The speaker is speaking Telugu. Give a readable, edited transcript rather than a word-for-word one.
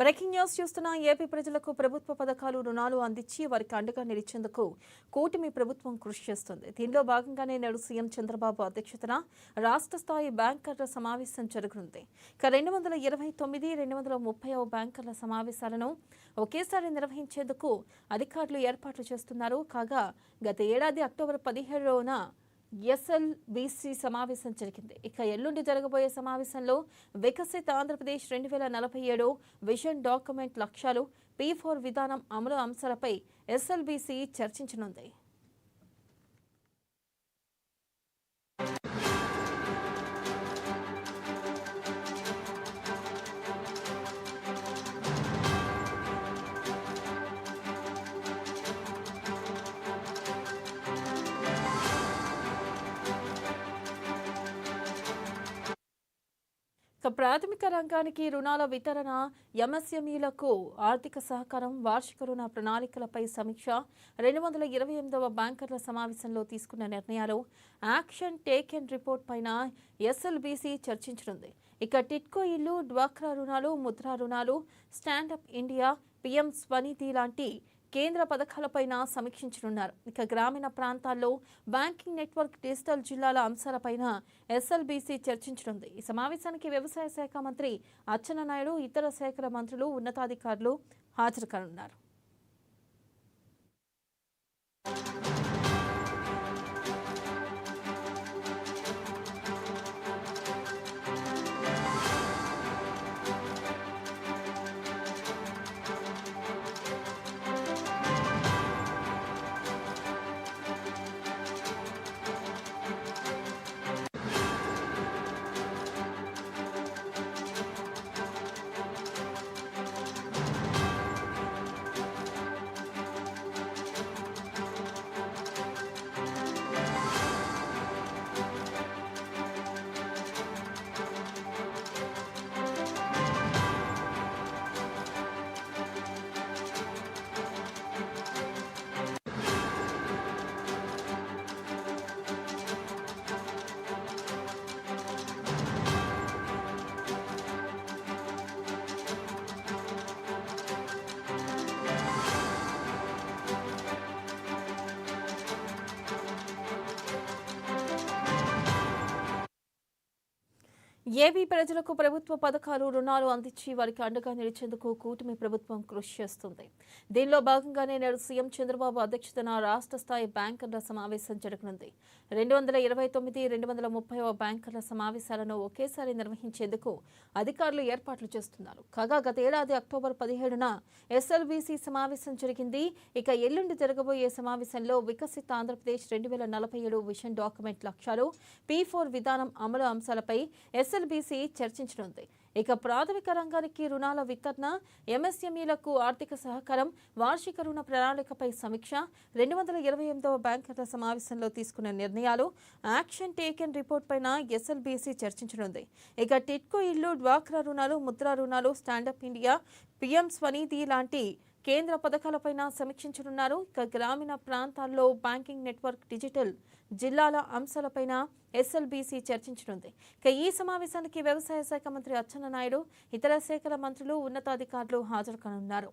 బ్రేకింగ్ న్యూస్ చూస్తున్న ఏపీ ప్రజలకు ప్రభుత్వ పథకాలు రుణాలు అందించి వారికి అండగా నిలిచేందుకు కూటమి ప్రభుత్వం కృషి చేస్తుంది. దీనిలో భాగంగానే నేడు సీఎం చంద్రబాబు అధ్యక్షతన రాష్ట్ర స్థాయి బ్యాంకర్ల సమావేశం జరగనుంది. 229-230 బ్యాంకర్ల సమావేశాలను ఒకేసారి నిర్వహించేందుకు అధికారులు ఏర్పాట్లు చేస్తున్నారు. కాగా గత ఏడాది అక్టోబర్ 17న ఎస్ఎల్బీసీ సమావేశం జరిగింది. ఇక ఎల్లుండి జరగబోయే సమావేశంలో వికసిత ఆంధ్రప్రదేశ్ 2047 విజన్ డాక్యుమెంట్ లక్ష్యాలు, P4 విధానం అమలు అంశాలపై ఎస్ఎల్బీసీ చర్చించనుంది. ప్రాథమిక రంగానికి రుణాల వితరణ, ఎంఎస్ఎంఈలకు ఆర్థిక సహకారం, వార్షిక రుణ ప్రణాళికలపై సమీక్ష, 228వ బ్యాంకర్ల సమావేశంలో తీసుకున్న నిర్ణయాలు, యాక్షన్ టేకెన్ రిపోర్ట్ పైన ఎస్ఎల్బీసీ చర్చించనుంది. ఇక టిట్కో ఇల్లు, డ్వాక్రా రుణాలు, ముద్రా రుణాలు, స్టాండప్ ఇండియా, పీఎం స్వనిధి లాంటి కేంద్ర పథకాలపైన సమీక్షించనున్నారు. ఇక గ్రామీణ ప్రాంతాల్లో బ్యాంకింగ్ నెట్వర్క్, డిజిటల్ జిల్లాల అంశాలపైన ఎస్ఎల్బీసీ చర్చించనుంది. ఈ సమావేశానికి వ్యవసాయ శాఖ మంత్రి అచ్చెన్నాయుడు, ఇతర శాఖల మంత్రులు, ఉన్నతాధికారులు హాజరు కానున్నారు. ఏపీ ప్రజలకు ప్రభుత్వ పథకాలు, రుణాలు అందించి వారికి అండగా నిలిచేందుకు కూటమి ప్రభుత్వం కృషి చేస్తుంది. దీనిలో భాగంగానే నేడు సీఎం చంద్రబాబు అధ్యక్షతన రాష్ట్ర స్థాయి బ్యాంకర్ల సమావేశం జరగనుంది. 229-230 బ్యాంకర్ల సమావేశాలను ఒకేసారి నిర్వహించేందుకు అధికారులు ఏర్పాట్లు చేస్తున్నారు. కాగా గత ఏడాది అక్టోబర్ 17న ఎస్ఎల్బీసీ సమావేశం జరిగింది. ఇక ఎల్లుండి జరగబోయే సమావేశంలో వికసిత ఆంధ్రప్రదేశ్ 2047 విజన్ డాక్యుమెంట్ లక్ష్యాలు, P4 విధానం అమలు అంశాలపై ఎస్ఎల్బీసీ చర్చించనుంది. ఇక ప్రాథమిక రంగానికి రుణాల వితరణ, ఎంఎస్ఎంఈలకు ఆర్థిక సహకారం, వార్షిక రుణ ప్రణాళికపై సమీక్ష, 228వ బ్యాంకర్ల సమావేశంలో తీసుకున్న నిర్ణయాలు, యాక్షన్ టేకెన్ రిపోర్ట్ పైన ఎస్ఎల్బీసీ చర్చించనుంది. ఇక టిట్కో ఇల్లు, డ్వాక్రా రుణాలు, ముద్రా రుణాలు, స్టాండప్ ఇండియా, పీఎం స్వనిధి లాంటి కేంద్ర పథకాలపైన సమీక్షించనున్నారు. ఇక గ్రామీణ ప్రాంతాల్లో బ్యాంకింగ్ నెట్వర్క్, డిజిటల్ జిల్లాల అంశాలపైన ఎస్ఎల్బీసీ చర్చించనుంది. ఇక ఈ సమావేశానికి వ్యవసాయ శాఖ మంత్రి అచ్చెన్నాయుడు, ఇతర శాఖల మంత్రులు, ఉన్నతాధికారులు హాజరు కానున్నారు.